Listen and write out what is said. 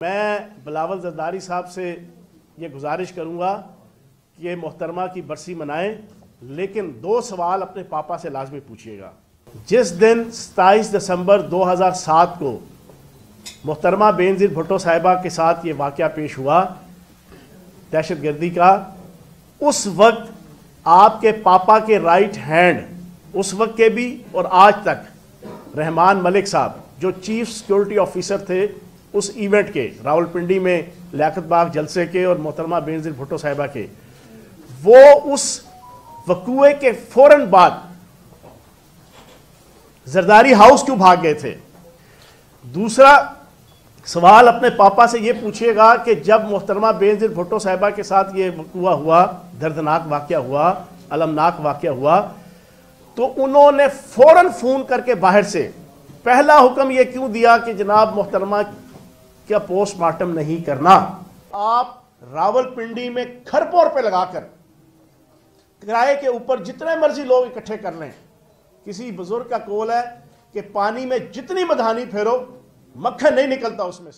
میں بلاول زرداری صاحب سے یہ گزارش کروں گا کہ محترمہ کی برسی منائیں، لیکن 2 سوال اپنے پاپا سے لازمی پوچھئے گا۔ جس دن 27 دسمبر 2007 کو محترمہ بینظیر بھٹو صاحبہ کے ساتھ یہ واقعہ پیش ہوا دہشت گردی کا، اس وقت آپ کے پاپا کے رائٹ ہینڈ اس وقت کے بھی اور آج تک رحمان ملک صاحب جو چیف سیکیورٹی آفیسر تھے اس ایونٹ کے، راولپنڈی میں لیاقت باغ جلسے کے اور محترمہ بینظیر بھٹو صاحبہ کے، وہ اس وقوعے کے فوراً بعد زرداری ہاؤس کیوں بھاگ گئے تھے؟ دوسرا سوال اپنے پاپا سے یہ پوچھئے گا کہ جب محترمہ بینظیر بھٹو صاحبہ کے ساتھ یہ وقوعہ ہوا، دردناک واقعہ ہوا، المناک واقعہ ہوا، تو انہوں نے فوراً فون کر کے باہر سے پہلا حکم یہ کیوں دیا کہ جناب محترمہ کیا پوسٹ مارٹم نہیں کرنا؟ آپ راولپنڈی میں کھرپور پہ لگا کر کرائے کے اوپر جتنے مرضی لوگ اکٹھے کر لیں، کسی بزرگ کا قول ہے کہ پانی میں جتنی مدھانی پھیرو مکھن نہیں نکلتا اس میں سے۔